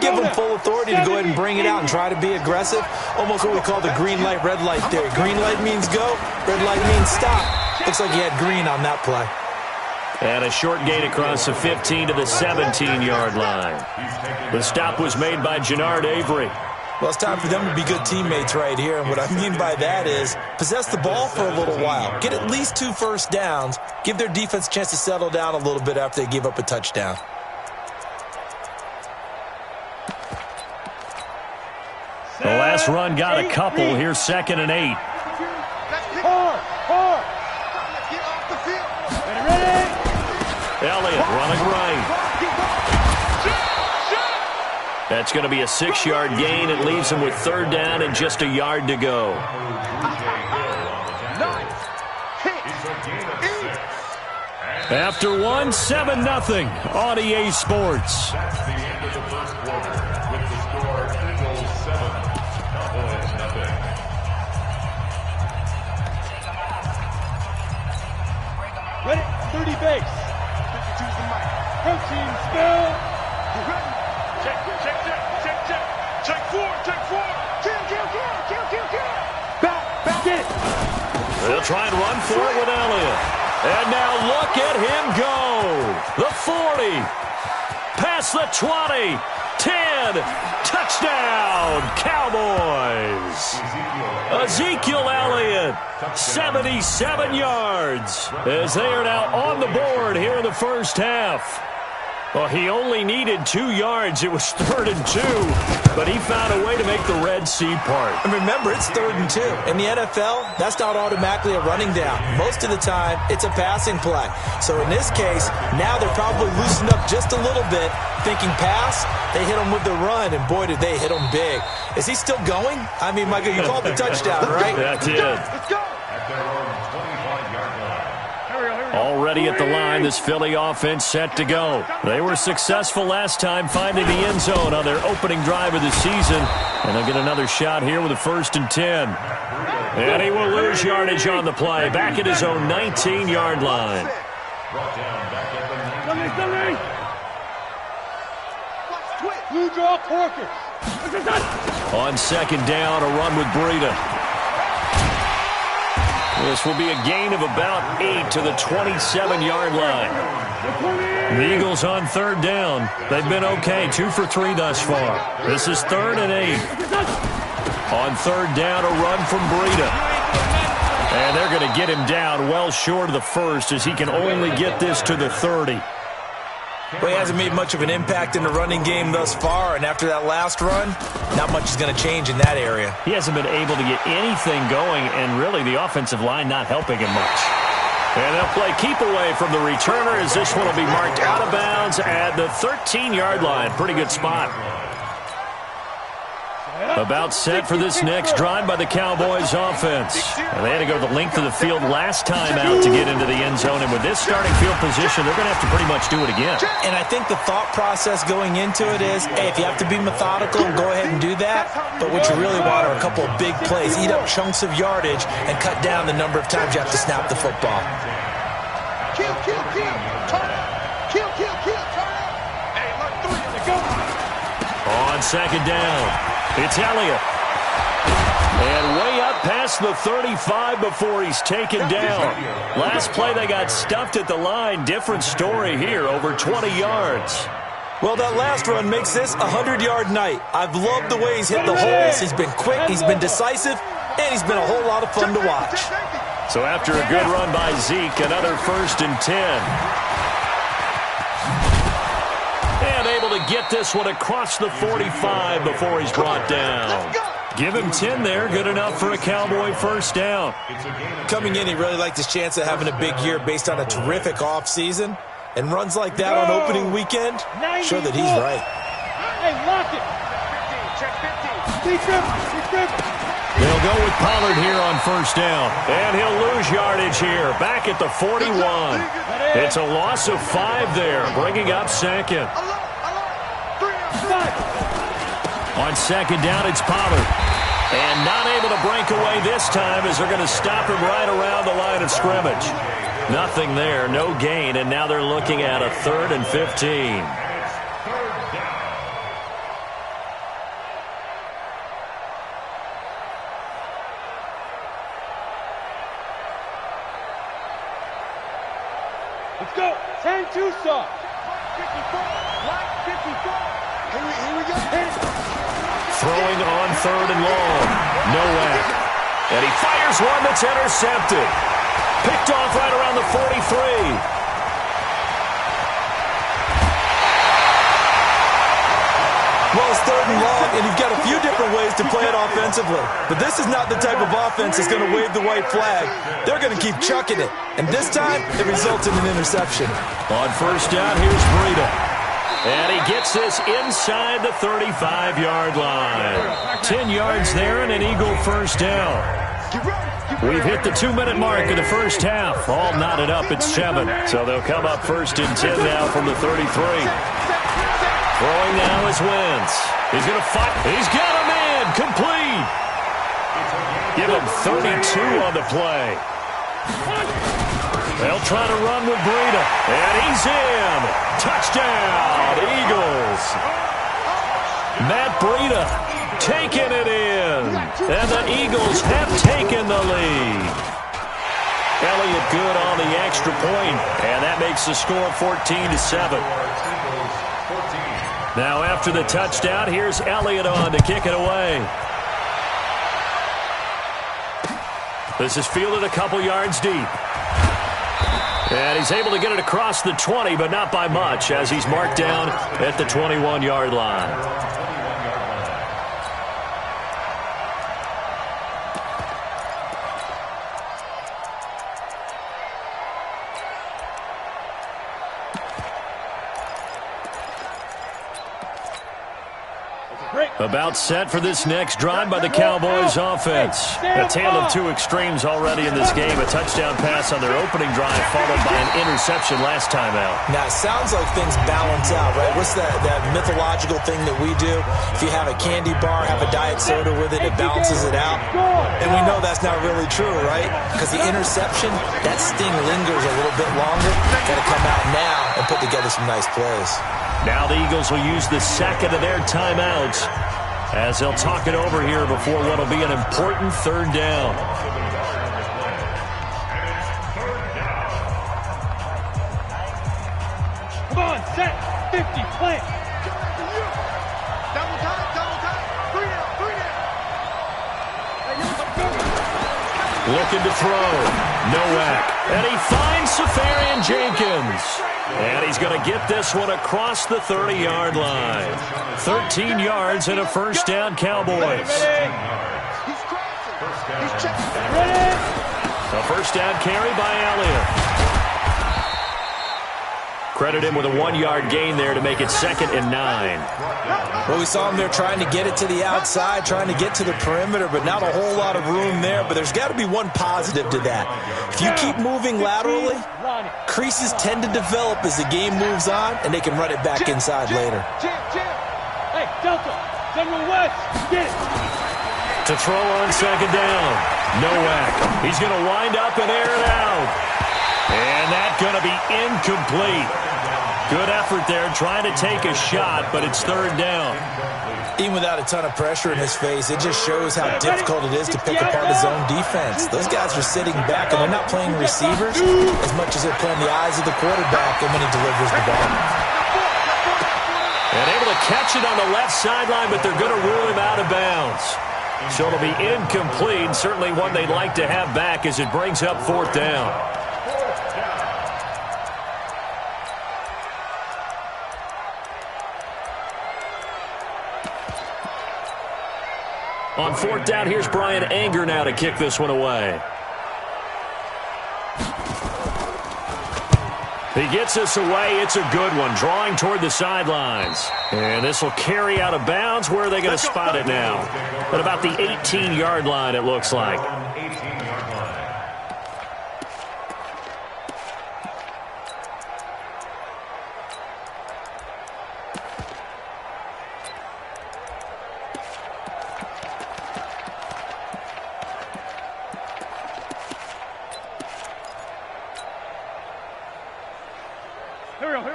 give them full authority to go ahead and bring it out and try to be aggressive. Almost what we call the green light, red light theory. Green light means go, red light means stop. Looks like he had green on that play. And a short gain across the 15 to the 17-yard line. The stop was made by Jannard Avery. Well, it's time for them to be good teammates right here. And what I mean by that is possess the ball for a little while. Get at least 2 first downs. Give their defense a chance to settle down a little bit after they give up a touchdown. The last run got a couple. Here's 2nd and 8. Elliott running right. That's going to be a 6-yard gain. It leaves him with 3rd down and just a yard to go. After 1, 7-0 on EA Sports. Ready? 30 base. 52's the mic. Protein spill. Check. Check 4. Kill. Back it. They'll try and run for it with Elliott. And now look at him go. The 40. Past the 20. 10. Touchdown, Cowboys. Ezekiel Elliott, 77 yards, as they are now on the board here in the first half. Well, he only needed 2 yards. It was 3rd and 2, but he found a way to make the Red Sea part. And remember, it's 3rd and 2. In the NFL, that's not automatically a running down. Most of the time, it's a passing play. So in this case, now they're probably loosened up just a little bit, thinking pass. They hit him with the run, and boy, did they hit him big. Is he still going? I mean, Michael, you called the touchdown, right? That's it. Let's go. Already at the line, this Philly offense set to go. They were successful last time finding the end zone on their opening drive of the season. And they'll get another shot here with a 1st and 10. And he will lose yardage on the play, back at his own 19-yard line. Blue draw Corker. On 2nd down, a run with Breida. This will be a gain of about 8 to the 27-yard line. The Eagles on 3rd down. They've been okay, 2 for 3 thus far. This is 3rd and 8. On 3rd down, a run from Breida. And they're going to get him down well short of the 1st as he can only get this to the 30. Well, he hasn't made much of an impact in the running game thus far, and after that last run, not much is going to change in that area. He hasn't been able to get anything going, and really the offensive line not helping him much. And they'll play keep away from the returner as this one will be marked out of bounds at the 13-yard line. Pretty good spot. About set for this next drive by the Cowboys offense. And they had to go the length of the field last time out to get into the end zone. And with this starting field position, they're going to have to pretty much do it again. And I think the thought process going into it is, hey, if you have to be methodical, go ahead and do that. But what you really want are a couple of big plays. Eat up chunks of yardage and cut down the number of times you have to snap the football. Kill. Turn out. Kill. Turn out. Hey, look, 3 in the go. On 2nd down. It's Elliott. And way up past the 35 before he's taken down. Last play they got stuffed at the line. Different story here, over 20 yards. Well, that last run makes this a 100-yard night. I've loved the way he's hit the holes. He's been quick, he's been decisive, and he's been a whole lot of fun to watch. So after a good run by Zeke, another 1st and 10. And able to get this one across the 45 before he's brought down. Give him 10 there. Good enough for a Cowboy 1st down. Coming in, he really liked his chance of having a big year based on a terrific offseason. And runs like that on opening weekend show that he's right. Hey, lock it. Check 15. They'll go with Pollard here on 1st down. And he'll lose yardage here. Back at the 41. It's a loss of 5 there, bringing up 2nd. On 2nd down, it's Pollard. And not able to break away this time as they're going to stop him right around the line of scrimmage. Nothing there, no gain, and now they're looking at a 3rd and 15. go. 10-2 soft. 54. Black 54. Here we go. Throwing on third and long. Nowak. And he fires one that's intercepted. Picked off right around the 43. Well, it's third and long, and you've got a few different ways to play it offensively. But this is not the type of offense that's going to wave the white flag. They're going to keep chucking it. And this time, it results in an interception. On first down, here's Breida. And he gets this inside the 35-yard line. 10 yards there and an Eagle first down. We've hit the 2-minute mark of the first half. All knotted up at 7. So they'll come up first and 10 now from the 33. Throwing now is Wentz. He's going to fight. He's got him in. Complete. Give him 32 on the play. They'll try to run with Breida. And he's in. Touchdown, Eagles. Matt Breida taking it in. And the Eagles have taken the lead. Elliott good on the extra point. And that makes the score 14-7. Now after the touchdown, here's Elliott on to kick it away. This is fielded a couple yards deep. And he's able to get it across the 20, but not by much, as he's marked down at the 21-yard line. About set for this next drive by the Cowboys offense. A tale of two extremes already in this game. A touchdown pass on their opening drive followed by an interception last time out. Now, it sounds like things balance out, right? What's that mythological thing that we do? If you have a candy bar, have a diet soda with it, it balances it out. And we know that's not really true, right? Because the interception, that sting lingers a little bit longer. Got to come out now and put together some nice plays. Now the Eagles will use the second of their timeouts as they'll talk it over here before what will be an important third down. Come on, set, 50, play. Double time, 3 down. Looking to throw. Nowak. And he finds Safarian Jenkins. And he's going to get this one across the 30-yard line. 13 yards and a first down, Cowboys. He's crossing. He's checking. Ready? A first down carry by Elliott. Credit him with a 1-yard gain there to make it 2nd and 9. Well, we saw him there trying to get it to the outside, trying to get to the perimeter, but not a whole lot of room there. But there's got to be one positive to that. If you keep moving laterally, creases tend to develop as the game moves on, and they can run it back inside later. Hey, Delta, General West, get it. To throw on second down. Nowak. He's going to wind up and air it out. And that's going to be incomplete. Good effort there, trying to take a shot, but it's third down. Even without a ton of pressure in his face, it just shows how difficult it is to pick apart his own defense. Those guys are sitting back, and they're not playing receivers as much as they're playing the eyes of the quarterback and when he delivers the ball. And able to catch it on the left sideline, but they're going to rule him out of bounds. So it'll be incomplete, certainly one they'd like to have back as it brings up fourth down. On fourth down, here's Brian Anger now to kick this one away. He gets this away. It's a good one, drawing toward the sidelines. And this will carry out of bounds. Where are they going to spot it now? At about the 18-yard line, it looks like.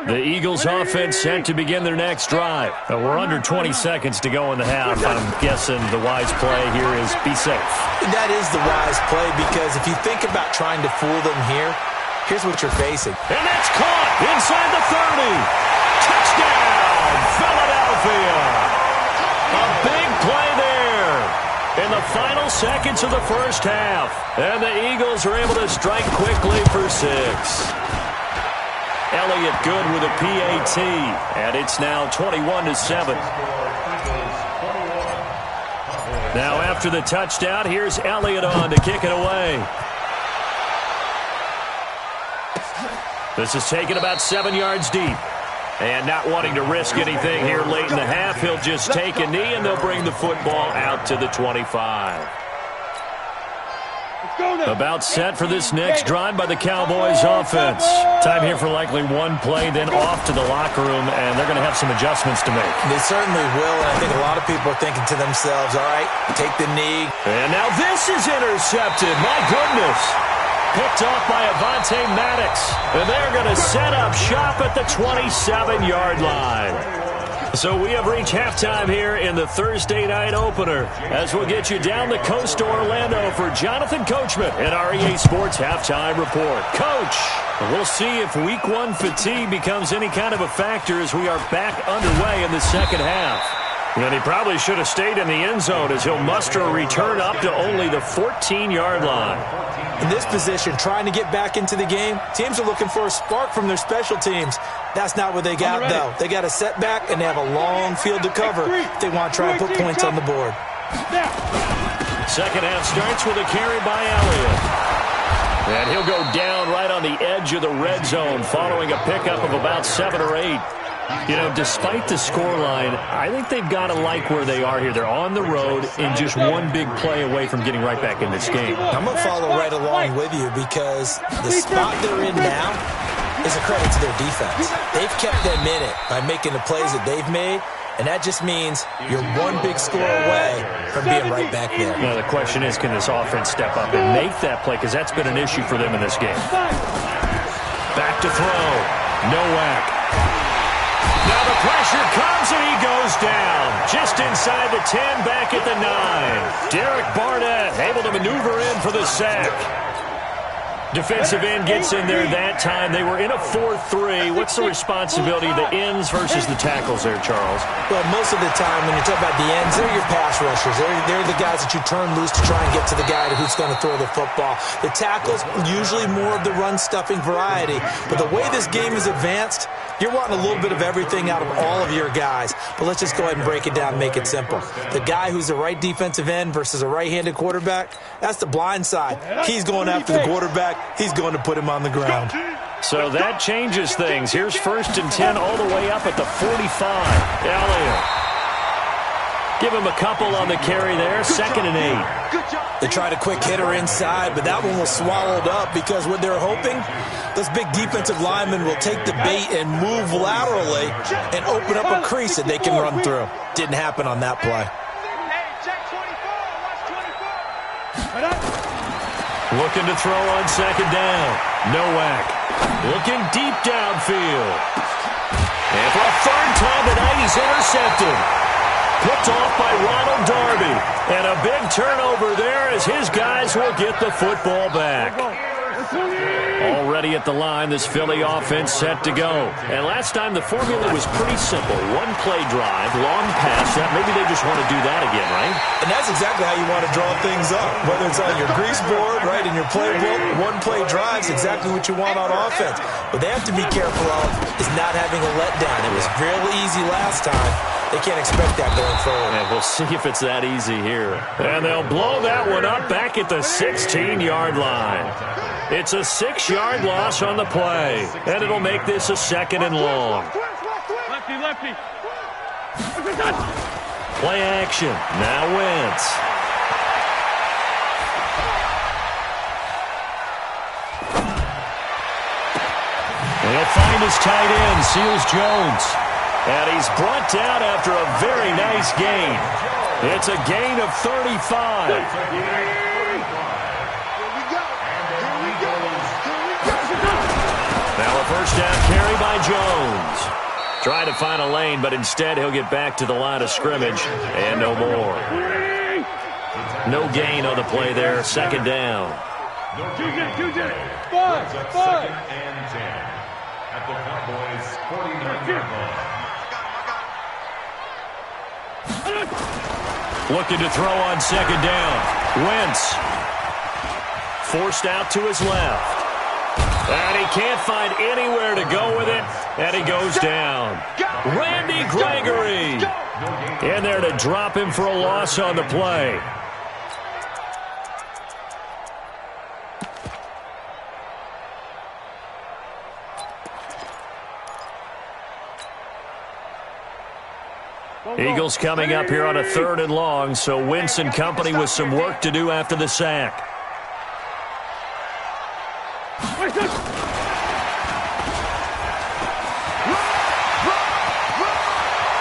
The Eagles offense set to begin their next drive. We're under 20 seconds to go in the half. I'm guessing the wise play here is be safe. That is the wise play, because if you think about trying to fool them here, here's what you're facing. And that's caught inside the 30. Touchdown, Philadelphia. A big play there in the final seconds of the first half. And the Eagles are able to strike quickly for 6. Elliott good with a PAT, and it's now 21-7. Now after the touchdown, here's Elliott on to kick it away. This is taken about 7 yards deep. And not wanting to risk anything here late in the half, he'll just take a knee, and they'll bring the football out to the 25. About set for this next drive by the Cowboys offense. Time here for likely one play, then off to the locker room, and they're going to have some adjustments to make. They certainly will, and I think a lot of people are thinking to themselves, all right, take the knee. And now this is intercepted. My goodness. Picked off by Avonte Maddox. And they're going to set up shop at the 27-yard line. So we have reached halftime here in the Thursday night opener, as we'll get you down the coast to Orlando for Jonathan Coachman at our EA Sports Halftime Report. Coach, we'll see if Week 1 fatigue becomes any kind of a factor as we are back underway in the second half. And he probably should have stayed in the end zone as he'll muster a return up to only the 14-yard line. In this position, trying to get back into the game, teams are looking for a spark from their special teams. That's not what they got, though. They got a setback, and they have a long field to cover if they want to try and put points on the board. Second half starts with a carry by Elliott. And he'll go down right on the edge of the red zone following a pickup of about 7 or 8. You know, despite the scoreline, I think they've got to like where they are here. They're on the road and just one big play away from getting right back in this game. I'm going to follow right along with you because the spot they're in now is a credit to their defense. They've kept them in it by making the plays that they've made, and that just means you're one big score away from being right back there. Now, the question is, can this offense step up and make that play? Because that's been an issue for them in this game. Back to throw. Nowak. Now the pressure comes, and he goes down. Just inside the 10, back at the 9. Derek Barnett able to maneuver in for the sack. Defensive end gets in there that time. They were in a 4-3. What's the responsibility of the ends versus the tackles there, Charles? Well, most of the time when you talk about the ends, they're your pass rushers. They're the guys that you turn loose to try and get to the guy who's going to throw the football. The tackles, usually more of the run-stuffing variety. But the way this game is advanced, you're wanting a little bit of everything out of all of your guys. But let's just go ahead and break it down and make it simple. The guy who's the right defensive end versus a right-handed quarterback, that's the blind side. He's going after the quarterback. He's going to put him on the ground. So that changes things. Here's 1st and 10 all the way up at the 45. Elliott. Give him a couple on the carry there. 2nd and 8. They tried a quick hitter inside, but that one was swallowed up because what they're hoping, those big defensive linemen will take the bait and move laterally and open up a crease that they can run through. Didn't happen on that play. Looking to throw on 2nd down. Nowak. Looking deep downfield. And for a 3rd time tonight, he's intercepted. Picked off by Ronald Darby. And a big turnover there as his guys will get the football back. Already at the line, this Philly offense set to go. And last time, the formula was pretty simple. One play drive, long pass. Maybe they just want to do that again, right? And that's exactly how you want to draw things up. Whether it's on your grease board, right, in your playbook, one play drive is exactly what you want on offense. What they have to be careful of is not having a letdown. It was real easy last time. They can't expect that going forward. And we'll see if it's that easy here. And they'll blow that one up back at the 16-yard line. It's a 6-yard loss on the play. And it'll make this a 2nd and long. Lefty. Play action. Now Wentz. And he'll find his tight end, Seals Jones. And he's brought down after a very nice gain. It's a gain of 35. Now a 1st down carry by Jones. Trying to find a lane, but instead he'll get back to the line of scrimmage and no more. No gain on the play there, 2nd down. Five. Second and 10 at the Cowboys' 49-yard line. Looking to throw on second down. Wentz. Forced out to his left. And he can't find anywhere to go with it. And he goes down. Randy Gregory in there to drop him for a loss on the play. Eagles coming up here on a 3rd and long, so Wentz and company with some work to do after the sack.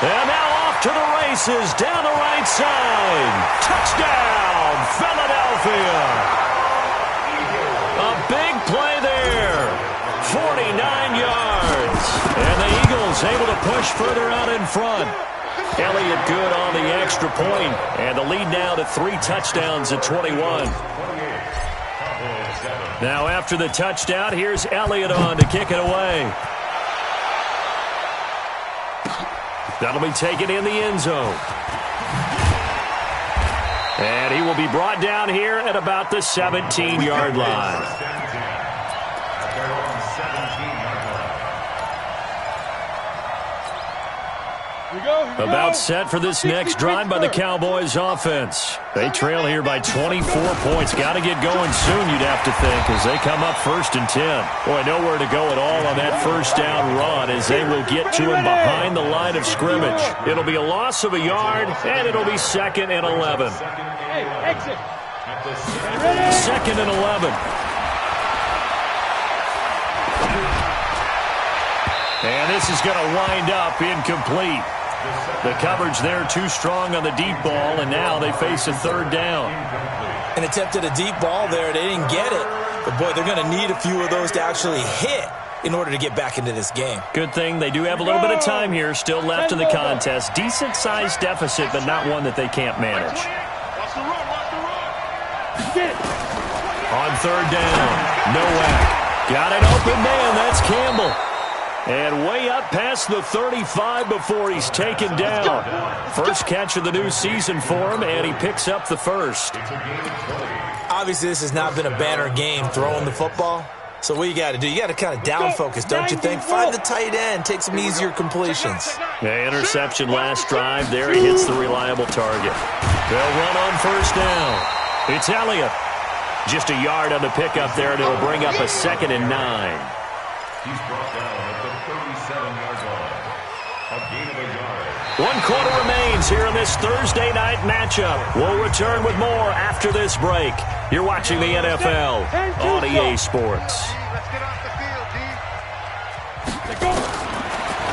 And now off to the races, down the right side. Touchdown, Philadelphia. A big play there. 49 yards. And the Eagles able to push further out in front. Elliott good on the extra point, and the lead now to 3 touchdowns at 21. Now after the touchdown, here's Elliott on to kick it away. That'll be taken in the end zone. And he will be brought down here at about the 17-yard line. About set for this next drive by the Cowboys offense. They trail here by 24 points. Got to get going soon, you'd have to think, as they come up 1st and 10. Boy, nowhere to go at all on that first down run as they will get to him behind the line of scrimmage. It'll be a loss of a yard, and it'll be 2nd and 11. Hey, exit. 2nd and 11. And this is going to wind up incomplete. The coverage there too strong on the deep ball, and now they face a 3rd down. An attempt at a deep ball there. They didn't get it. But, boy, they're going to need a few of those to actually hit in order to get back into this game. Good thing they do have a little bit of time here still left in the contest. Decent-sized deficit, but not one that they can't manage. On 3rd down, Nowak. Got an open man. That's Campbell. And way up past the 35 before he's taken down. First catch of the new season for him, and he picks up the first. Obviously, this has not been a banner game throwing the football. So what you got to do, you got to kind of down focus, don't you think? Find the tight end, take some easier completions. Yeah, interception last drive. There he hits the reliable target. They'll run on 1st down. It's Elliott. Just a yard on the pickup there, and it'll bring up a 2nd and 9. He's brought down at the 37-yard line. A gain of a yard. 1 quarter remains here in this Thursday night matchup. We'll return with more after this break. You're watching the NFL on EA Sports. Let's get off the field, D.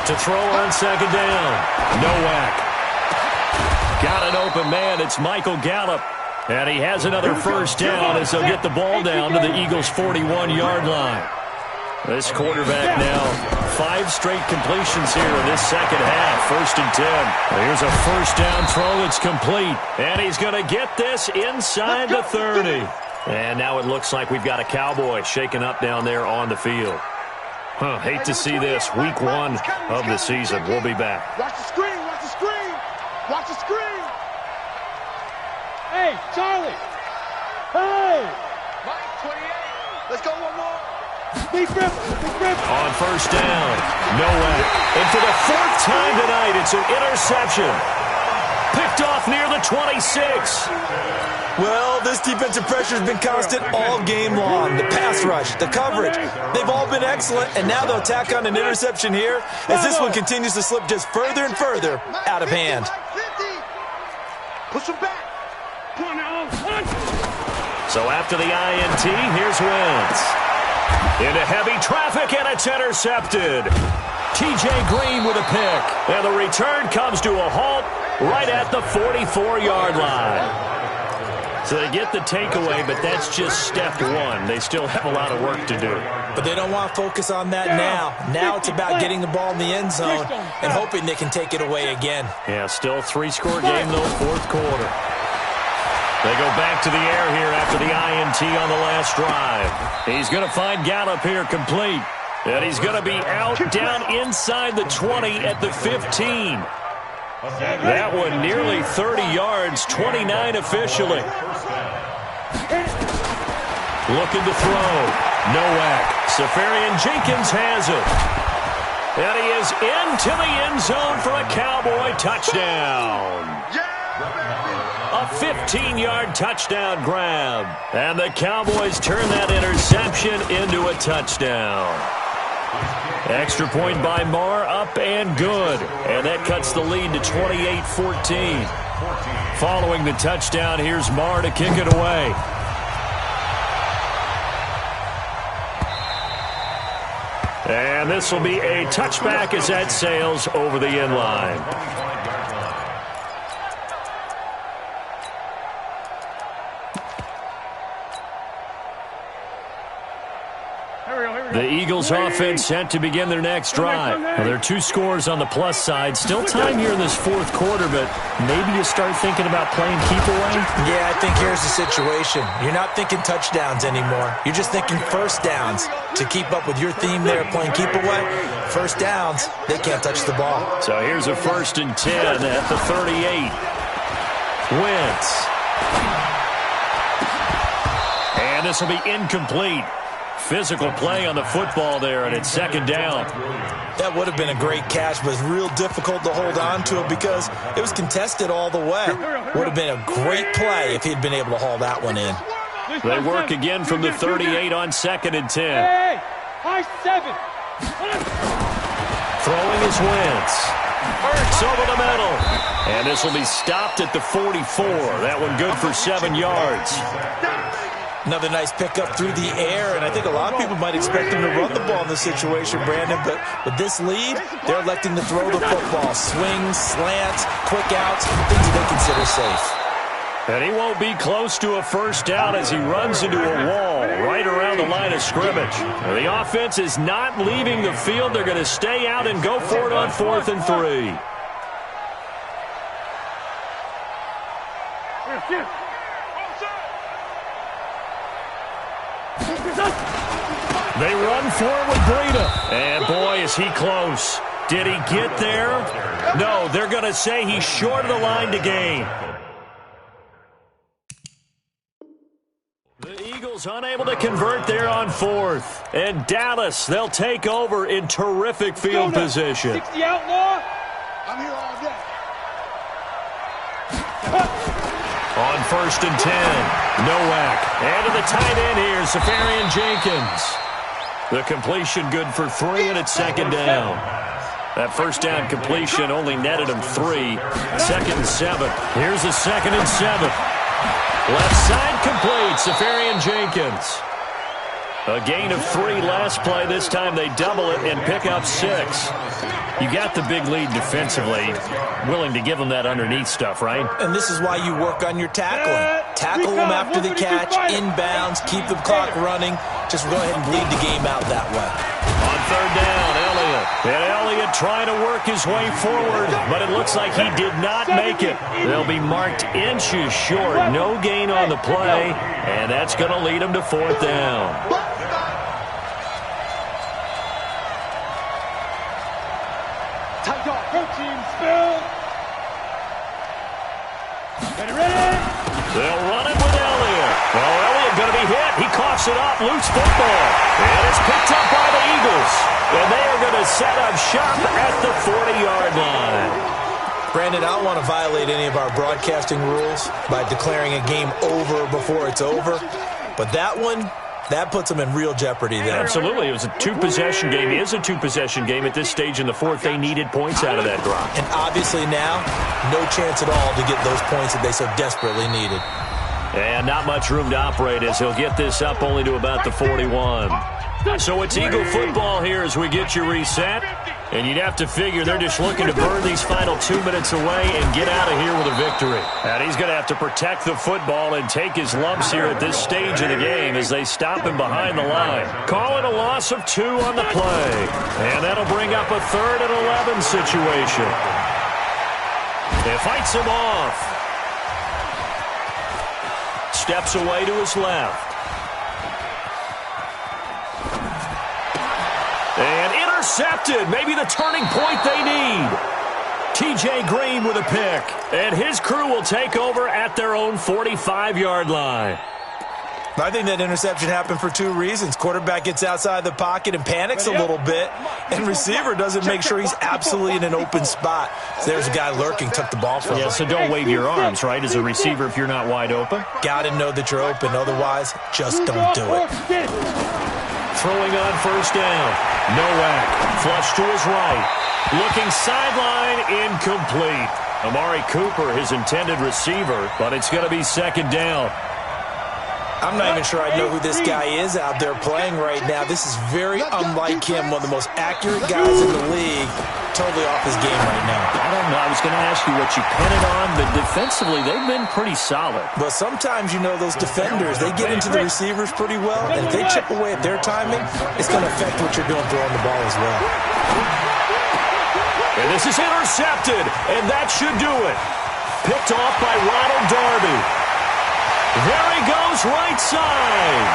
To throw on 2nd down. Nowak. Got an open man. It's Michael Gallup. And he has another 1st down as they'll get the ball down to the Eagles' 41-yard line. This quarterback now, 5 straight completions here in this 2nd half. 1st and 10. Here's a 1st down throw that's complete. And he's going to get this inside the 30. And now it looks like we've got a Cowboy shaking up down there on the field. Hate to see this. Week 1 of the season. We'll be back. Watch the screen. Watch the screen. Watch the screen. Hey, Charlie. Hey. Mike, 28. Let's go one more. Big grip. On 1st down, Nowak. And for the 4th time tonight, it's an interception. Picked off near the 26. Well, this defensive pressure has been constant all game long. The pass rush, the coverage, they've all been excellent, and now they'll tack on an interception here as this one continues to slip just further and further out of hand. Push him back. So after the INT, here's Wentz. Into heavy traffic, and it's intercepted. T.J. Green with a pick. And the return comes to a halt right at the 44-yard line. So they get the takeaway, but that's just step 1. They still have a lot of work to do. But they don't want to focus on that now. Now it's about getting the ball in the end zone and hoping they can take it away again. Yeah, still a 3-score game, though, 4th quarter. They go back to the air here after the INT on the last drive. He's going to find Gallup here complete. And he's going to be out down inside the 20 at the 15. That one nearly 30 yards, 29 officially. Looking to throw. Nowak. Safarian Jenkins has it. And he is into the end zone for a Cowboy touchdown. A 15-yard touchdown grab. And the Cowboys turn that interception into a touchdown. Extra point by Marr, up and good. And that cuts the lead to 28-14. Following the touchdown, here's Marr to kick it away. And this will be a touchback as that sails over the end line. The Eagles offense set to begin their next drive. Well, there are 2 scores on the plus side. Still time here in this fourth quarter, but maybe you start thinking about playing keep away? Yeah, I think here's the situation. You're not thinking touchdowns anymore. You're just thinking first downs. To keep up with your theme there, playing keep away, first downs, they can't touch the ball. So here's a 1st and 10 at the 38. Wentz. And this will be incomplete. Physical play on the football there, and it's 2nd down. That would have been a great catch, but it's real difficult to hold on to it because it was contested all the way. Would have been a great play if he'd been able to haul that one in. They work again from the 38 on 2nd and 10. High 7. Throwing is Wentz. Hurts over the middle. And this will be stopped at the 44. That one good for 7 yards. Another nice pickup through the air, and I think a lot of people might expect him to run the ball in this situation, Brandon, but with this lead, they're electing to throw the football. Swings, slants, quick outs, things that they consider safe. And he won't be close to a first down as he runs into a wall right around the line of scrimmage. The offense is not leaving the field. They're going to stay out and go for it on 4th and 3. They run forward with Breida. And boy, is he close. Did he get there? No, they're going to say he's short of the line to gain. The Eagles unable to convert there on 4th. And Dallas, they'll take over in terrific field position. 60 outlaw. I'm here all day. On 1st and 10, Nowak. And to the tight end here, Safarian Jenkins. The completion good for 3, and it's 2nd down. That first down completion only netted him 3. 2nd and 7. Here's a 2nd and 7. Left side complete, Safarian Jenkins. A gain of 3 last play. This time they double it and pick up 6. You got the big lead defensively. Willing to give them that underneath stuff, right? And this is why you work on your tackling. Tackle them after the catch, inbounds, keep the clock running. Just go ahead and bleed the game out that way. On 3rd down, Elliott. And Elliott trying to work his way forward, but it looks like he did not make it. They'll be marked inches short. No gain on the play, and that's going to lead them to 4th down. Tight dog. Go team, Spill. Ready? They'll run it with Elliott. Well, Elliott going to be hit. He coughs it up. Loose football. And it's picked up by the Eagles. And they are going to set up shop at the 40-yard line. Brandon, I don't want to violate any of our broadcasting rules by declaring a game over before it's over. But that one, that puts them in real jeopardy there. Absolutely. It was a 2-possession game. It is a 2-possession game at this stage in the 4th. They needed points out of that drop. And obviously now, no chance at all to get those points that they so desperately needed. And not much room to operate as he'll get this up only to about the 41. So it's Eagle football here as we get you reset. And you'd have to figure they're just looking to burn these final 2 minutes away and get out of here with a victory. And he's going to have to protect the football and take his lumps here at this stage of the game as they stop him behind the line. Call it a loss of 2 on the play. And that'll bring up a 3rd and 11 situation. It fights him off. steps away to his left. And intercepted. Maybe the turning point they need. T.J. Green with a pick. And his crew will take over at their own 45-yard line. I think that interception happened for two reasons. Quarterback gets outside the pocket and panics a little bit, and receiver doesn't make sure he's absolutely in an open spot. So there's a guy lurking, took the ball from him. Yeah, so don't wave your arms, right, as a receiver if you're not wide open. Got to know that you're open. Otherwise, just don't do it. Throwing on first down. Nowak, flush to his right. Looking sideline, incomplete. Amari Cooper, his intended receiver, but it's going to be second down. I'm not even sure I know who this guy is out there playing right now. This is very unlike him, one of the most accurate guys in the league. Totally off his game right now. I don't know. I was going to ask you what you pin it on, but defensively, they've been pretty solid. But sometimes, you know, those defenders, they get into the receivers pretty well, and if they chip away at their timing, it's going to affect what you're doing throwing the ball as well. And this is intercepted, and that should do it. Picked off by Ronald Darby. There he goes, right side.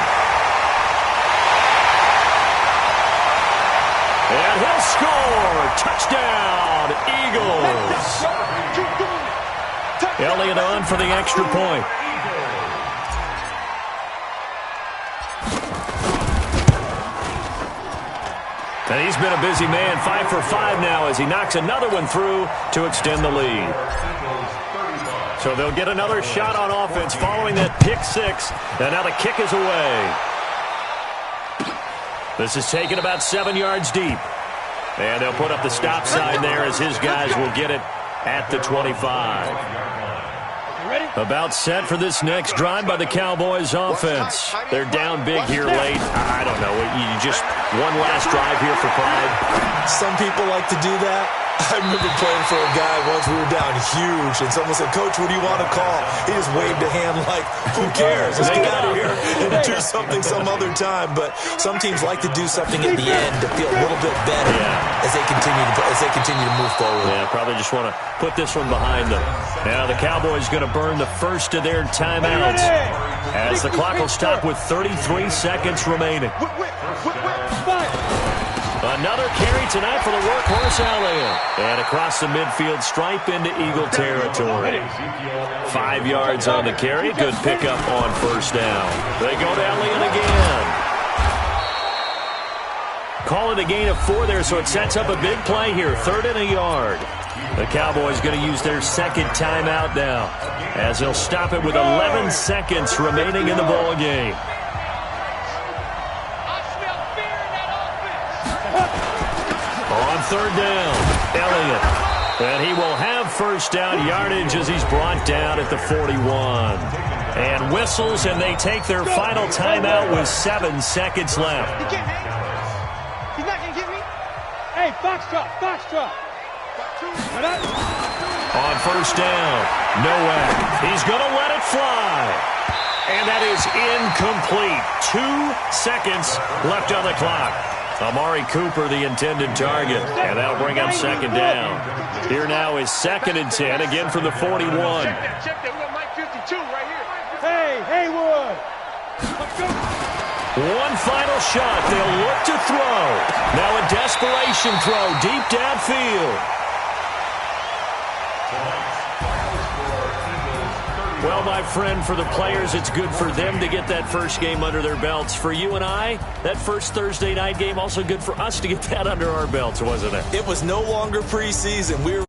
And he'll score. Touchdown, Eagles. Elliott on for the extra point. And he's been a busy man, 5 for 5 now as he knocks another one through to extend the lead. So they'll get another shot on offense following that pick six. And now the kick is away. This is taken about 7 yards deep. And they'll put up the stop sign there as his guys will get it at the 25. About set for this next drive by the Cowboys offense. They're down big here late. I don't know. You just one last drive here for pride. Some people like to do that. I remember playing for a guy once. We were down huge, and someone said, "Coach, what do you want to call?" He just waved a hand like, "Who cares? Let's get out of here and do something some other time." But some teams like to do something at the end to feel a little bit better as they continue to move forward. Yeah, probably just want to put this one behind them. Now the Cowboys going to burn the first of their timeouts as the clock will stop with 33 seconds remaining. Another carry tonight for the workhorse Elliott. And across the midfield stripe into Eagle territory. 5 yards on the carry. Good pickup on first down. They go to Elliott again. Call it a gain of 4 there, so it sets up a big play here. 3rd and a yard. The Cowboys going to use their second timeout now as they'll stop it with 11 seconds remaining in the ball game. On 3rd down, Elliott. And he will have first down yardage as he's brought down at the 41. And whistles, and they take their final timeout with 7 seconds left. He can't hang. He's not going to get me. Hey, foxtrot. On first down, Nowak. He's going to let it fly. And that is incomplete. 2 seconds left on the clock. Amari Cooper, the intended target, and that'll bring up second down. Here now is 2nd and 10, again from the 41. Check that. We got Mike 52 right here. Hey, Haywood. Let's go. One final shot. They'll look to throw. Now a desperation throw deep downfield. Well, my friend, for the players, it's good for them to get that first game under their belts. For you and I, that first Thursday night game, also good for us to get that under our belts, wasn't it? It was no longer preseason. We were